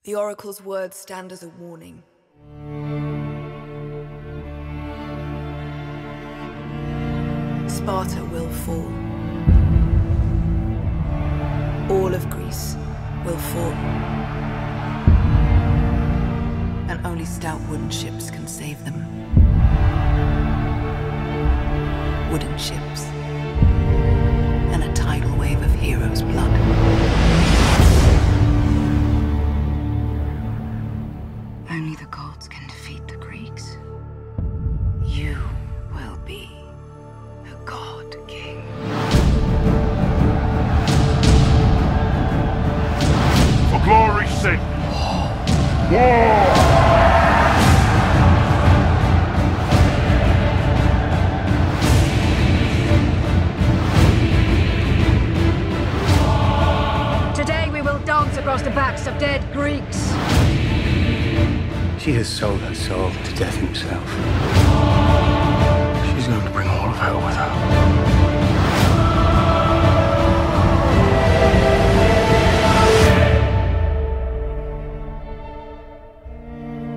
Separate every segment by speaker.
Speaker 1: The Oracle's words stand as a warning. Sparta will fall. All of Greece will fall. And only stout wooden ships can save them. Wooden ships. And a tidal wave of heroes' blood. Only the gods can defeat the Greeks. You will be the God King.
Speaker 2: For glory's sake! War!
Speaker 3: Today we will dance across the backs of dead Greeks.
Speaker 4: She has sold her soul to Death himself. She's going to bring all of hell with her.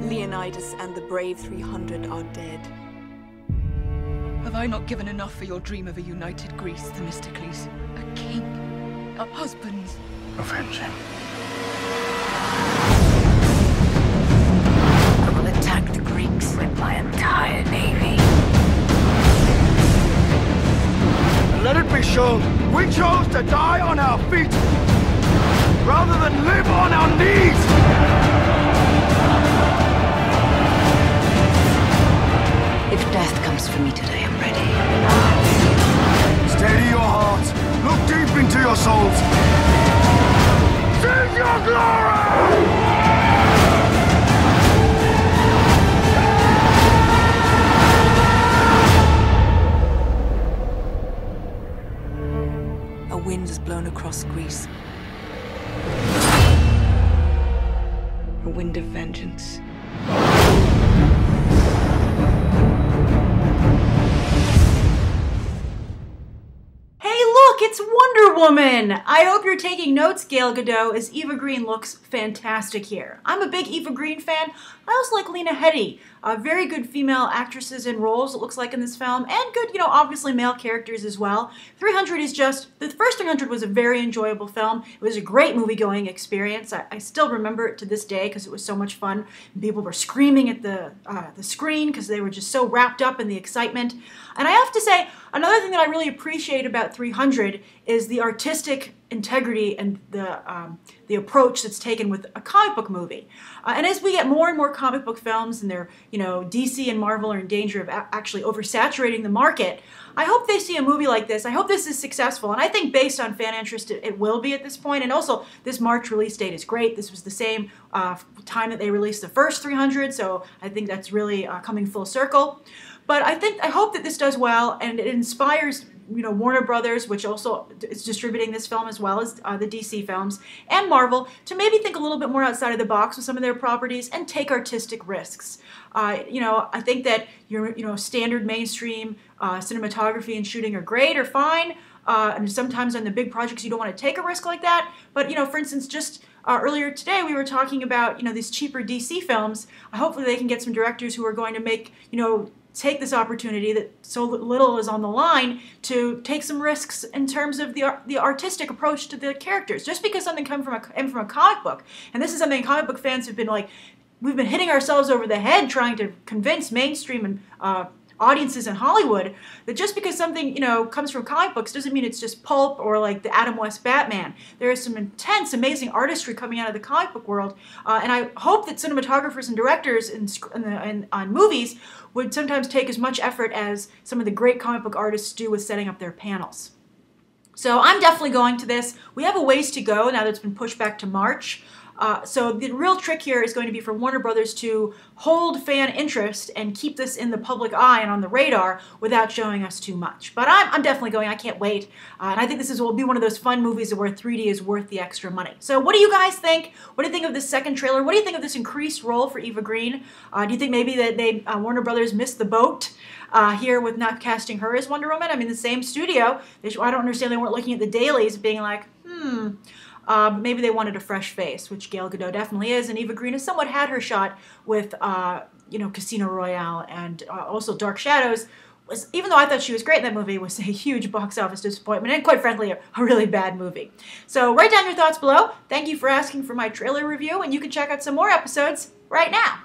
Speaker 1: Leonidas and the brave 300 are dead.
Speaker 5: Have I not given enough for your dream of a united Greece, Themistocles? A king, a husband.
Speaker 4: Avenge him.
Speaker 3: I will attack the Greeks with my entire navy.
Speaker 4: And let it be shown, we chose to die on our feet rather than live on our knees.
Speaker 3: If death comes for me today, I'm ready.
Speaker 4: Steady your hearts. Look deep into your souls. Seize your glory!
Speaker 1: A wind has blown across Greece. A wind of vengeance.
Speaker 6: It's Wonder Woman! I hope you're taking notes, Gal Gadot, as Eva Green looks fantastic here. I'm a big Eva Green fan. I also like Lena Headey. Very good female actresses in roles, it looks like, in this film, and good, obviously male characters as well. 300 is the first 300 was a very enjoyable film. It was a great movie-going experience. I still remember it to this day because it was so much fun. People were screaming at the screen because they were just so wrapped up in the excitement. And I have to say, another thing that I really appreciate about 300 is the artistic integrity and the approach that's taken with a comic book movie. And as we get more and more comic book films, and they're, DC and Marvel are in danger of actually oversaturating the market, I hope they see a movie like this. I hope this is successful, and I think based on fan interest, it will be at this point. And also, this March release date is great. This was the same time that they released the first 300, so I think that's really coming full circle. But I hope that this does well, and it inspires Warner Brothers, which also is distributing this film as well as the DC films, and Marvel, to maybe think a little bit more outside of the box with some of their properties and take artistic risks. I think that your standard mainstream cinematography and shooting are great or fine, and sometimes on the big projects you don't want to take a risk like that. But for instance, just earlier today we were talking about these cheaper DC films. Hopefully they can get some directors who are going to make take this opportunity that so little is on the line to take some risks in terms of the artistic approach to the characters. Just because something comes from a comic book, and this is something comic book fans have been we've been hitting ourselves over the head trying to convince mainstream and audiences in Hollywood that just because something comes from comic books doesn't mean it's just pulp or like the Adam West Batman. There is some intense, amazing artistry coming out of the comic book world, and I hope that cinematographers and directors on movies would sometimes take as much effort as some of the great comic book artists do with setting up their panels. So I'm definitely going to this. We have a ways to go now that it's been pushed back to March. So the real trick here is going to be for Warner Brothers to hold fan interest and keep this in the public eye and on the radar without showing us too much. But I'm definitely going. I can't wait. And I think this will be one of those fun movies where 3D is worth the extra money. So what do you guys think? What do you think of this second trailer? What do you think of this increased role for Eva Green? Do you think maybe that Warner Brothers missed the boat here with not casting her as Wonder Woman? I mean, the same studio. I don't understand they weren't looking at the dailies being like, Maybe they wanted a fresh face, which Gal Gadot definitely is, and Eva Green has somewhat had her shot with, Casino Royale and also Dark Shadows. Even though I thought she was great in that movie, was a huge box office disappointment, and quite frankly, a really bad movie. So write down your thoughts below. Thank you for asking for my trailer review, and you can check out some more episodes right now.